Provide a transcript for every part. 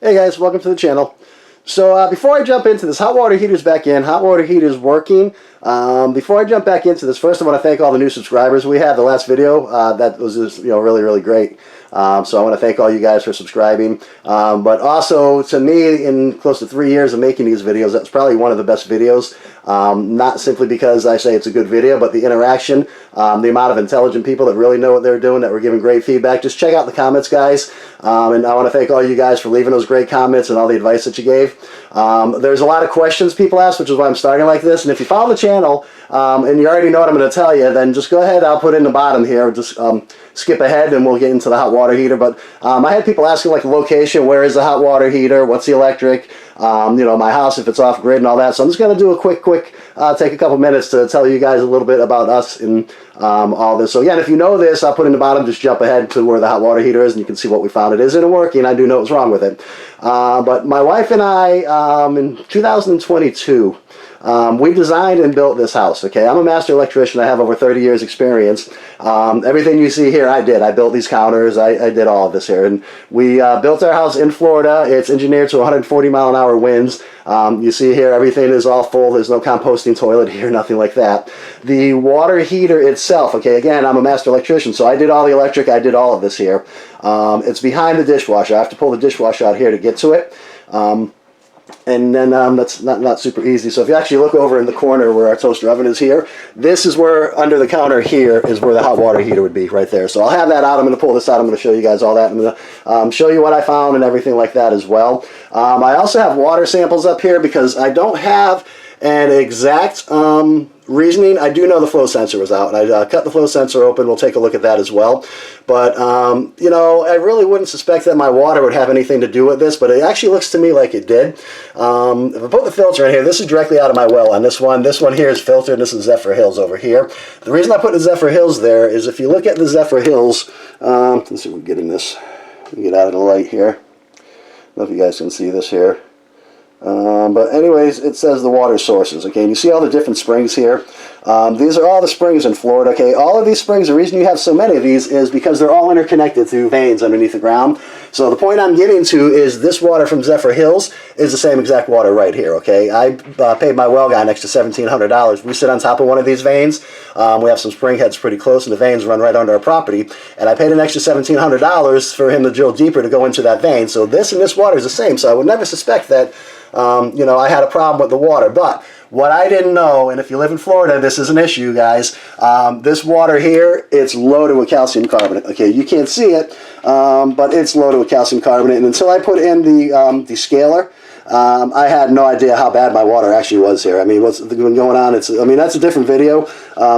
Hey guys, welcome to the channel. So before I jump into this, hot water heater's back in. Hot water heater's working. Before I jump back into this, first I want to thank all the new subscribers we had. The last video that was just, really great. So I want to thank all you guys for subscribing. But also, to me, in close to 3 years of making these videos, that's probably one of the best videos. Not simply because I say it's a good video, but the interaction, the amount of intelligent people that really know what they're doing, that were giving great feedback. Just check out the comments, guys. And I want to thank all you guys for leaving those great comments and all the advice that you gave. There's a lot of questions people ask, which is why I'm starting like this. And if you follow the channel and you already know what I'm going to tell you, then just go ahead. I'll put it in the bottom here. Just skip ahead and we'll get into the hot water heater. But I had people asking like the location, where is the hot water heater, what's the electric, my house if it's off grid and all that. So I'm just going to do a quick take a couple minutes to tell you guys a little bit about us and all this. So again, if you know this, I'll put in the bottom, just jump ahead to where the hot water heater is and you can see what we found. It isn't working. I do know what's wrong with it. But my wife and I, in 2022, we designed and built this house. Okay, I'm a master electrician. I have over 30 years experience. Everything you see here I did. I built these counters. I did all of this here. And we built our house in Florida. It's engineered to 140 mile an hour winds. You see here everything is all full. There's no composting toilet here, nothing like that. The water heater itself, okay, again, I'm a master electrician, so I did all the electric. I did all of this here. It's behind the dishwasher. I have to pull the dishwasher out here to get to it. And then that's not super easy. So if you actually look over in the corner where our toaster oven is here, this is where, under the counter here, is where the hot water heater would be, right there. So I'll have that out. I'm going to pull this out. I'm going to show you guys all that. I'm going to show you what I found and everything like that as well. I also have water samples up here because I don't have an exact reasoning. I do know the flow sensor was out, and I cut the flow sensor open. We'll take a look at that as well. But, I really wouldn't suspect that my water would have anything to do with this, but it actually looks to me like it did. If I put the filter in here, this is directly out of my well on this one. This one here is filtered, and this is Zephyr Hills over here. The reason I put the Zephyr Hills there is if you look at the Zephyr Hills, let's see if we're getting this. Let me get out of the light here. I don't know if you guys can see this here. But anyways, it says the water sources, okay, and you see all the different springs here. These are all the springs in Florida, okay. All of these springs, the reason you have so many of these is because they're all interconnected through veins underneath the ground. So the point I'm getting to is this water from Zephyr Hills is the same exact water right here, okay. I paid my well guy next to $1,700. We sit on top of one of these veins. We have some spring heads pretty close, and the veins run right under our property, and I paid an extra $1,700 for him to drill deeper to go into that vein. So this and this water is the same, so I would never suspect that I had a problem with the water. But what I didn't know, and if you live in Florida, this is an issue, guys. This water here, it's loaded with calcium carbonate. Okay, you can't see it, but it's loaded with calcium carbonate. And until I put in the scaler, I had no idea how bad my water actually was here. I mean, what's been going on? That's a different video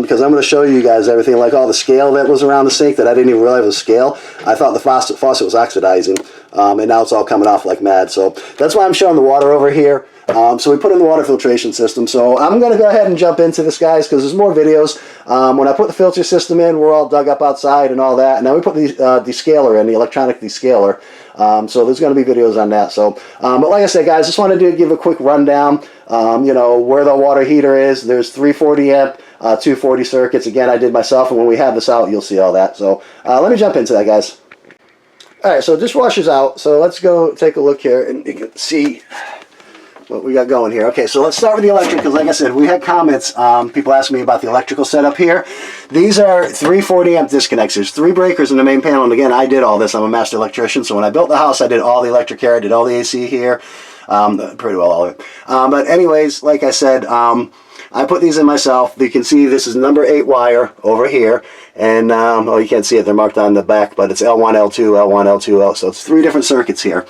because I'm going to show you guys everything, like all the scale that was around the sink that I didn't even realize was scale. I thought the faucet was oxidizing, and now it's all coming off like mad. So that's why I'm showing the water over here. So we put in the water filtration system. So I'm going to go ahead and jump into this, guys, because there's more videos. When I put the filter system in, we're all dug up outside and all that. And now we put the descaler in, the electronic descaler. So there's going to be videos on that. So, but like I said, guys, just wanted to give a quick rundown, where the water heater is. There's 340 amp, 240 circuits. Again, I did myself, and when we have this out, you'll see all that. So let me jump into that, guys. All right, so dishwasher's out. So let's go take a look here, and you can see what we got going here. Okay, so let's start with the electric, because like I said, we had comments, people asking me about the electrical setup here. These are 340 amp disconnects. There's 3 breakers in the main panel, and again, I did all this. I'm a master electrician, so when I built the house, I did all the electric here. I did all the AC here, pretty well all of it. But anyways, like I said, I put these in myself. You can see this is number 8 wire over here, and you can't see it, they're marked on the back, but it's L1, L2, L1, L2, L, so it's 3 different circuits here.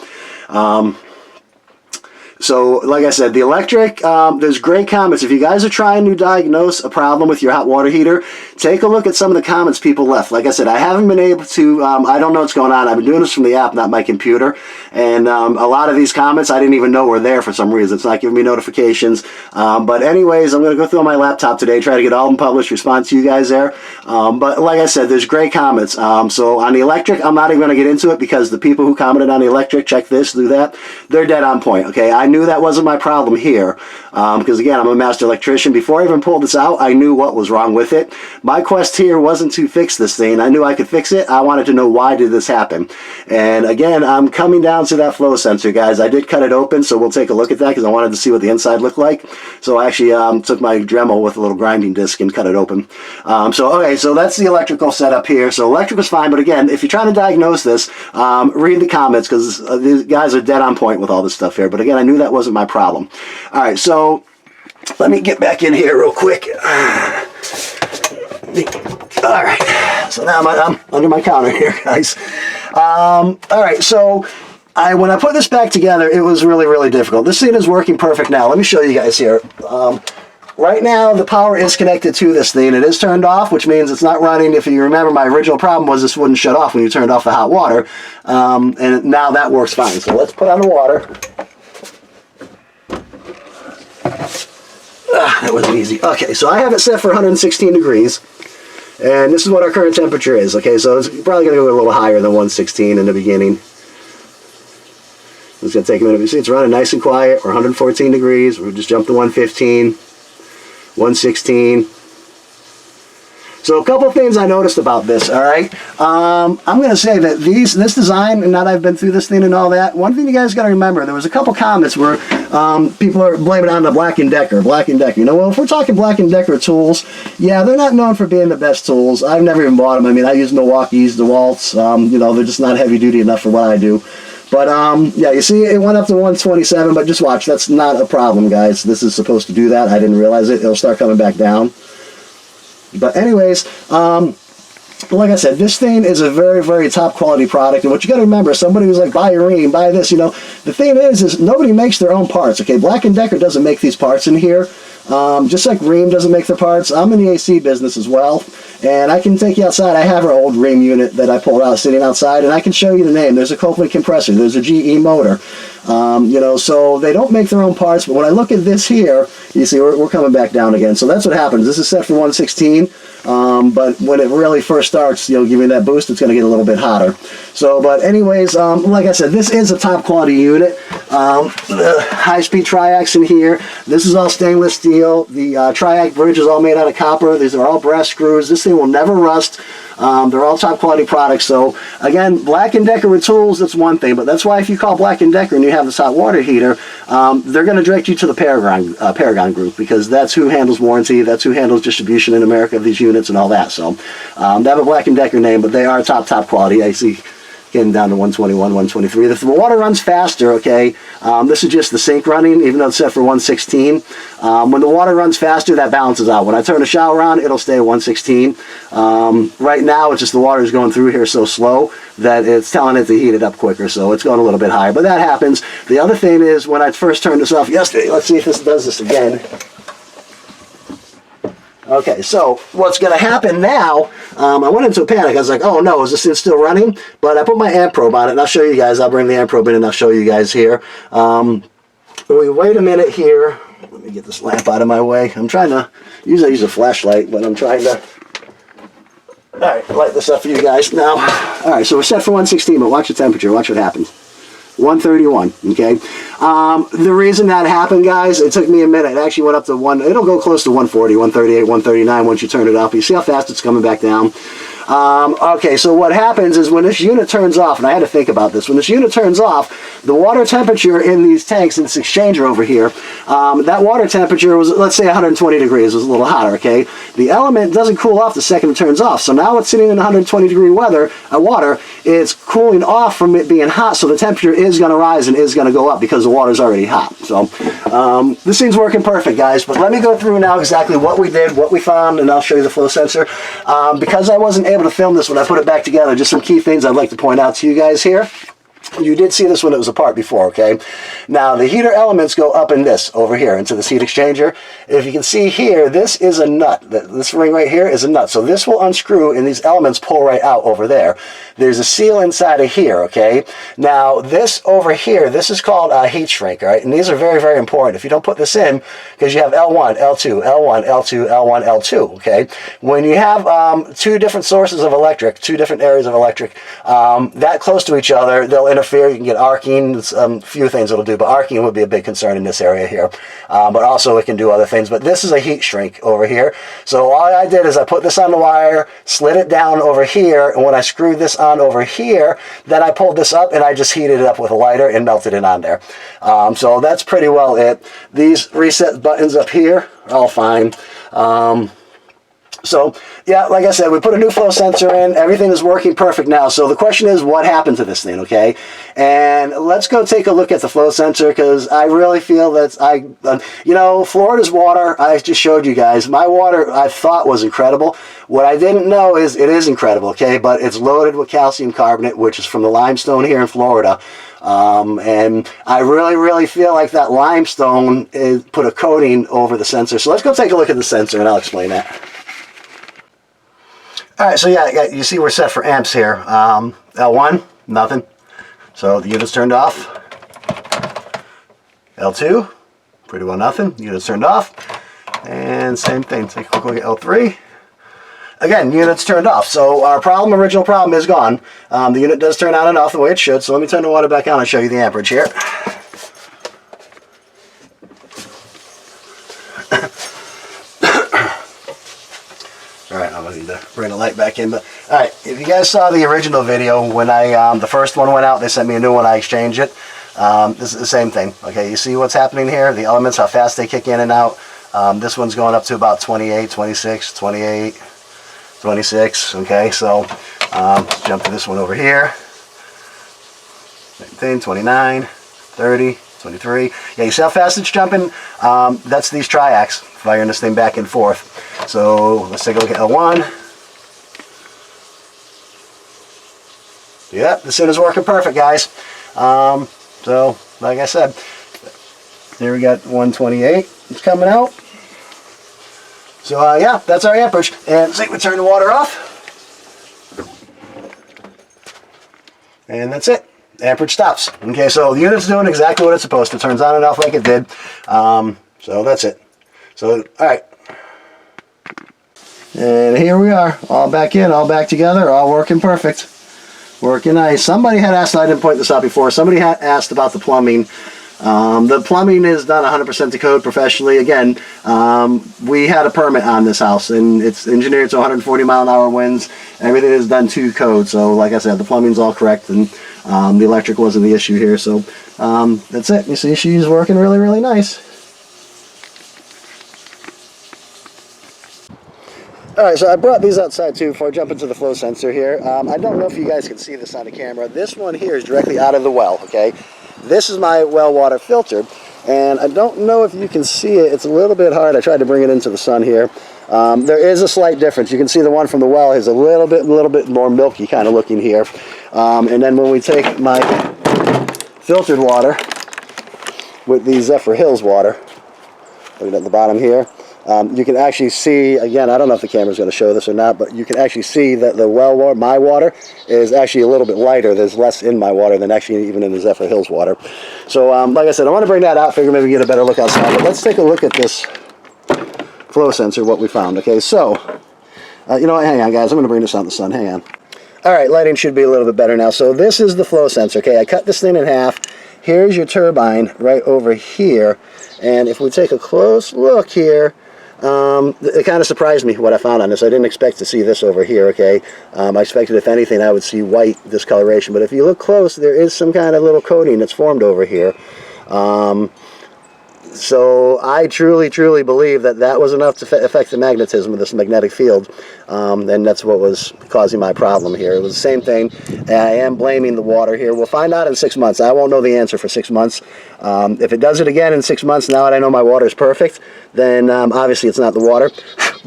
So, like I said, the electric, there's great comments. If you guys are trying to diagnose a problem with your hot water heater, take a look at some of the comments people left. Like I said, I haven't been able to, I don't know what's going on. I've been doing this from the app, not my computer. And a lot of these comments, I didn't even know were there for some reason. It's not giving me notifications. But anyways, I'm going to go through on my laptop today, try to get all of them published, respond to you guys there. But like I said, there's great comments. So on the electric, I'm not even going to get into it because the people who commented on the electric, check this, do that, they're dead on point. Okay, I I knew that wasn't my problem here, because again, I'm a master electrician. Before I even pulled this out, I knew what was wrong with it. My quest here wasn't to fix this thing. I knew I could fix it. I wanted to know, why did this happen? And again, I'm coming down to that flow sensor, guys. I did cut it open, so we'll take a look at that because I wanted to see what the inside looked like. So I actually took my Dremel with a little grinding disc and cut it open. Okay, so that's the electrical setup here. So electrical's fine, but again, if you're trying to diagnose this, read the comments, because these guys are dead on point with all this stuff here. But again, I knew that wasn't my problem. All right, so let me get back in here real quick. All right, so now I'm under my counter here, guys. All right, so when I put this back together, it was really, really difficult. This thing is working perfect now. Let me show you guys here. Right now, the power is connected to this thing. It is turned off, which means it's not running. If you remember, my original problem was this wouldn't shut off when you turned off the hot water. And now that works fine. So let's put on the water. That wasn't easy. Okay, so I have it set for 116 degrees. And this is what our current temperature is. Okay, so it's probably going to go a little higher than 116 in the beginning. It's going to take a minute. You see, it's running nice and quiet. We're 114 degrees. We'll just jump to 115. 116. So a couple things I noticed about this, all right? I'm going to say that this design, and now that I've been through this thing and all that, one thing you guys got to remember, there was a couple comments where people are blaming it on the Black & Decker. Black & Decker. You know, well, if we're talking Black & Decker tools, yeah, they're not known for being the best tools. I've never even bought them. I mean, I use Milwaukee's, DeWalt's. You know, they're just not heavy duty enough for what I do. But, yeah, you see, it went up to 127, but just watch. That's not a problem, guys. This is supposed to do that. I didn't realize it. It'll start coming back down. But anyways, like I said, this thing is a very, very top quality product. And what you got to remember, somebody who's like, buy your Rheem, buy this, you know, the thing is nobody makes their own parts, okay? Black & Decker doesn't make these parts in here. Just like Rheem doesn't make their parts. I'm in the AC business as well. And I can take you outside. I have our old Rheem unit that I pulled out sitting outside, and I can show you the name. There's a Copeland compressor. There's a GE motor. You know, so they don't make their own parts. But when I look at this here, you see we're coming back down again. So that's what happens. This is set for 116. But when it really first starts, you know, giving that boost, it's going to get a little bit hotter. So, but anyways, like I said, this is a top quality unit. The high-speed triacs in here. This is all stainless steel. The triac bridge is all made out of copper. These are all brass screws. This thing will never rust. They're all top quality products. So again, Black & Decker with tools, that's one thing. But that's why if you call Black & Decker and you have this hot water heater, they're going to direct you to the Paragon group, because that's who handles warranty. That's who handles distribution in America of these units and all that. So they have a Black & Decker name, but they are top quality. I see getting down to 121, 123. If the water runs faster, okay, this is just the sink running, even though it's set for 116. When the water runs faster, that balances out. When I turn the shower on, it'll stay at 116. Right now, it's just the water is going through here so slow that it's telling it to heat it up quicker, so it's going a little bit higher. But that happens. The other thing is, when I first turned this off yesterday, let's see if this does this again. Okay, so what's going to happen now, I went into a panic. I was like, oh no, is this thing still running? But I put my amp probe on it, and I'll show you guys. I'll bring the amp probe in, and I'll show you guys here. Wait a minute here. Let me get this lamp out of my way. I'm trying to, usually I use a flashlight, but I'm trying to, all right, light this up for you guys now. All right, so we're set for 116, but watch the temperature. Watch what happens. 131, okay? The reason that happened, guys, it took me a minute. It actually went up to it'll go close to 140, 138, 139 once you turn it up. You see how fast it's coming back down? Okay, so what happens is when this unit turns off, and I had to think about this, when this unit turns off, the water temperature in these tanks, in this exchanger over here, that water temperature was, let's say 120 degrees, it was a little hotter, okay? The element doesn't cool off the second it turns off, so now it's sitting in 120 degree water, it's cooling off from it being hot, so the temperature is going to rise and is going to go up because the water's already hot. So this thing's working perfect, guys, but let me go through now exactly what we did, what we found, and I'll show you the flow sensor. Because I wasn't able to film this when I put it back together, just some key things I'd like to point out to you guys here. You did see this when it was apart before, okay? Now, the heater elements go up in this, over here, into this heat exchanger. If you can see here, this is a nut. This ring right here is a nut. So this will unscrew, and these elements pull right out over there. There's a seal inside of here, okay? Now, this over here, this is called a heat shrink, all right? And these are very, very important. If you don't put this in, because you have L1, L2, L1, L2, L1, L2, okay? When you have two different sources of electric, two different areas of electric, that close to each other, they'll interfere. You can get arcing. There's a few things it'll do, but arcing would be a big concern in this area here. But also it can do other things. But this is a heat shrink over here. So all I did is I put this on the wire, slid it down over here, and when I screwed this on over here, then I pulled this up and I just heated it up with a lighter and melted it on there. So that's pretty well it. These reset buttons up here are all fine. So, yeah, like I said, we put a new flow sensor in. Everything is working perfect now. So the question is, what happened to this thing, okay? And let's go take a look at the flow sensor, because I really feel that you know, Florida's water, I just showed you guys. My water, I thought, was incredible. What I didn't know is it is incredible, okay? But it's loaded with calcium carbonate, which is from the limestone here in Florida. And I really feel like that limestone put a coating over the sensor. So let's go take a look at the sensor, and I'll explain that. Alright, so yeah, you see we're set for amps here. L1, nothing. So the unit's turned off. L2, pretty well nothing. Unit's turned off. And same thing, take a quick look at L3. Again, unit's turned off. So our original problem is gone. The unit does turn on and off the way it should. So let me turn the water back on and show you the amperage here. Alright, I'm going to need to bring the light back in. But alright, if you guys saw the original video, when the first one went out, they sent me a new one, I exchanged it. This is the same thing. Okay, you see what's happening here? The elements, how fast they kick in and out. This one's going up to about 28, 26, 28, 26. Okay, so let's jump to this one over here. Same thing, 29, 30, 23. Yeah, you see how fast it's jumping? That's these triacs, firing this thing back and forth. So let's take a look at L1. Yeah, this thing is working perfect, guys. So, like I said, here we got 128. It's coming out. So, yeah, that's our amperage. And see, we turn the water off. And that's it. Amperage stops. Okay, so the unit's doing exactly what it's supposed to. Turns on and off like it did. So that's it. So, alright. And here we are. All back in, all back together, all working perfect. Working nice. Somebody had asked, I didn't point this out before, somebody had asked about the plumbing. The plumbing is done 100% to code professionally. Again, we had a permit on this house, and it's engineered to 140 mile an hour winds. Everything is done to code. So like I said, the plumbing's all correct, and the electric wasn't the issue here. So that's it. You see, she's working really nice. Alright, so I brought these outside too before I jump into the flow sensor here. I don't know if you guys can see this on the camera. This one here is directly out of the well, okay? This is my well water filter, and I don't know if you can see it. It's a little bit hard. I tried to bring it into the sun here. There is a slight difference. You can see the one from the well is a little bit more milky kind of looking here. And then when we take my filtered water with the Zephyr Hills water, look at the bottom here, you can actually see, again, I don't know if the camera's going to show this or not, but you can actually see that the well water, my water, is actually a little bit lighter. There's less in my water than actually even in the Zephyr Hills water. So, like I said, I want to bring that out, figure maybe get a better look outside. But let's take a look at this flow sensor, what we found. Okay, so, you know what, hang on, guys. I'm going to bring this out in the sun. Hang on. All right, lighting should be a little bit better now. So this is the flow sensor. Okay, I cut this thing in half. Here's your turbine right over here. And if we take a close look here, it kind of surprised me what I found on this. I didn't expect to see this over here, okay? I expected, if anything, I would see white discoloration. But if you look close, there is some kind of little coating that's formed over here. So I truly believe that that was enough to affect the magnetism of this magnetic field, and that's what was causing my problem here. It was the same thing. I am blaming the water here. We'll find out in 6 months. I won't know the answer for 6 months. If it does it again in 6 months, now that I know my water is perfect, then obviously it's not the water.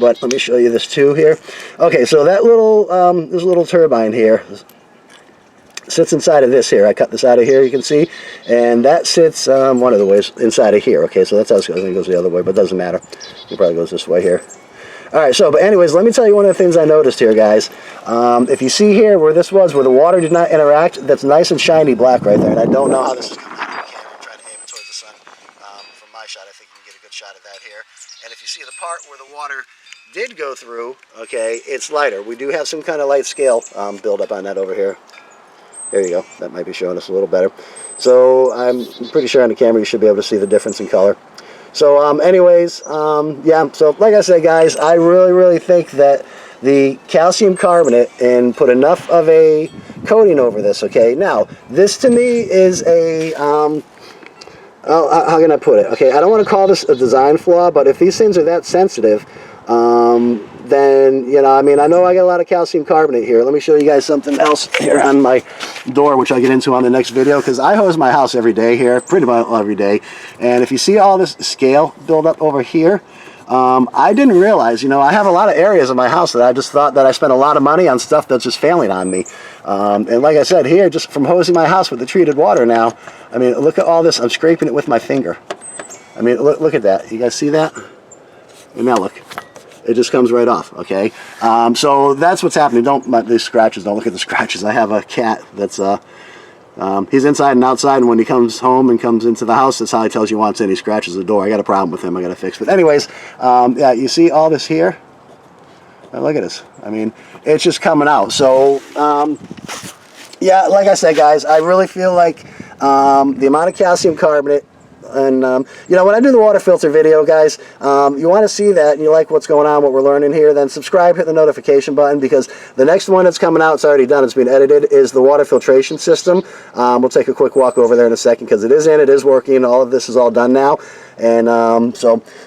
But let me show you this too here. Okay, so that little this little turbine here sits inside of this here. I cut this out of here, you can see, and that sits one of the ways inside of here. Okay, so that's how it goes. I think it goes the other way, but it doesn't matter. It probably goes this way here. All right, so, but anyways, let me tell you one of the things I noticed here, guys. If you see here where this was, where the water did not interact, that's nice and shiny black right there, and I don't know how this is coming out of the camera. I'm trying to aim it towards the sun. From my shot, I think you can get a good shot of that here. And if you see the part where the water did go through, okay, it's lighter. We do have some kind of light scale build up on that over here. There you go. That might be showing us a little better. So I'm pretty sure on the camera you should be able to see the difference in color. So anyways, yeah, so like I said, guys, I really think that the calcium carbonate and put enough of a coating over this, okay? Now, this to me is a, how can I put it? Okay, I don't want to call this a design flaw, but if these things are that sensitive, then, you know, I mean, I know I got a lot of calcium carbonate here. Let me show you guys something else here on my door, which I'll get into on the next video, because I hose my house every day here, pretty much every day. And if you see all this scale build up over here, I didn't realize, you know, I have a lot of areas in my house that I just thought that I spent a lot of money on stuff that's just failing on me. And like I said, here, just from hosing my house with the treated water now, I mean, look at all this. I'm scraping it with my finger. I mean, look at that. You guys see that? And now look. It just comes right off, okay? So that's what's happening. These scratches, don't look at the scratches. I have a cat that's, he's inside and outside, and when he comes home and comes into the house, that's how he tells you he wants in. He scratches the door. I got a problem with him I got to fix. But anyways, yeah, you see all this here? Now look at this. I mean, it's just coming out. So, yeah, like I said, guys, I really feel like the amount of calcium carbonate, and you know, when I do the water filter video, guys, you want to see that and you like what's going on, what we're learning here, then subscribe, hit the notification button, because the next one that's coming out, it's already done, it's been edited, is the water filtration system. We'll take a quick walk over there in a second, because it is working. All of this is all done now. And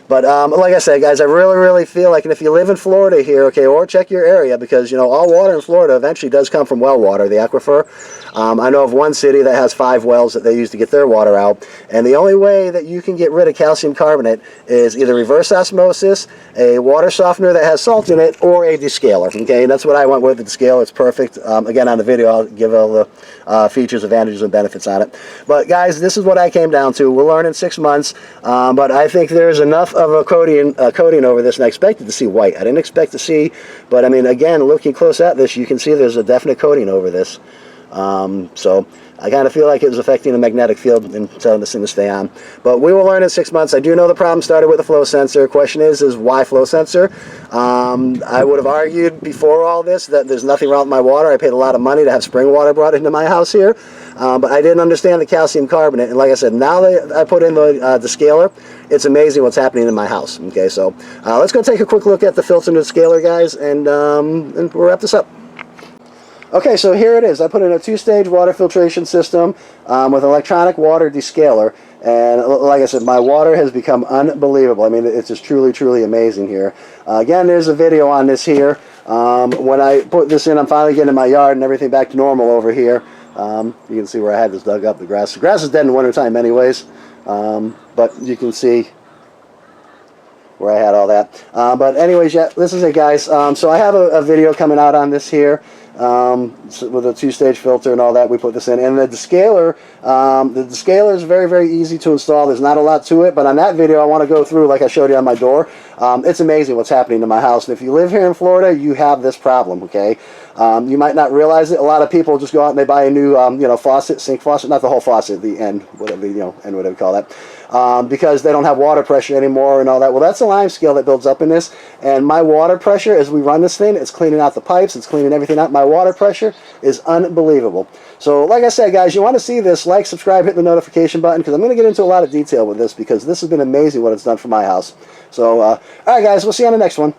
but like I said, guys, I really feel like, and if you live in Florida here, okay, or check your area, because, you know, all water in Florida eventually does come from well water, the aquifer. I know of one city that has 5 wells that they use to get their water out, and the only way that you can get rid of calcium carbonate is either reverse osmosis, a water softener that has salt in it, or a descaler. Okay, and that's what I went with, the descaler. It's perfect. Again, on the video, I'll give all the features, advantages, and benefits on it. But guys, this is what I came down to. We'll learn in 6 months. But I think there's enough of a coating over this, and I expected to see white. I didn't expect to see, but I mean, again, looking close at this, you can see there's a definite coating over this. So I kind of feel like it was affecting the magnetic field and telling this thing to stay on. But we will learn in 6 months. I do know the problem started with the flow sensor. Question is why flow sensor? I would have argued before all this that there's nothing wrong with my water. I paid a lot of money to have spring water brought into my house here. But I didn't understand the calcium carbonate. And like I said, now that I put in the descaler, it's amazing what's happening in my house. Okay, so let's go take a quick look at the filter and the descaler, guys, and we'll wrap this up. Okay, so here it is. I put in a 2-stage water filtration system with electronic water descaler, and like I said, my water has become unbelievable. I mean, it's just truly amazing here. Again, there's a video on this here. When I put this in, I'm finally getting my yard and everything back to normal over here. You can see where I had this dug up. The grass is dead in the wintertime anyways, but you can see where I had all that. But anyways, yeah, this is it, guys. So I have a video coming out on this here. With a 2-stage filter and all that, we put this in, and the descaler is very easy to install. There's not a lot to it, but on that video I want to go through, like I showed you on my door. It's amazing what's happening to my house, and if you live here in Florida, you have this problem. Okay, you might not realize it. A lot of people just go out and they buy a new you know, faucet, sink faucet, not the whole faucet, the end, whatever, you know, end, whatever you call that, because they don't have water pressure anymore and all that. Well, that's a lime scale that builds up in this, and my water pressure, as we run this thing, it's cleaning out the pipes, it's cleaning everything out. My water pressure is unbelievable. So like I said, guys, you want to see this, like, subscribe, hit the notification button, because I'm going to get into a lot of detail with this, because this has been amazing what it's done for my house. So all right, guys, we'll see you on the next one.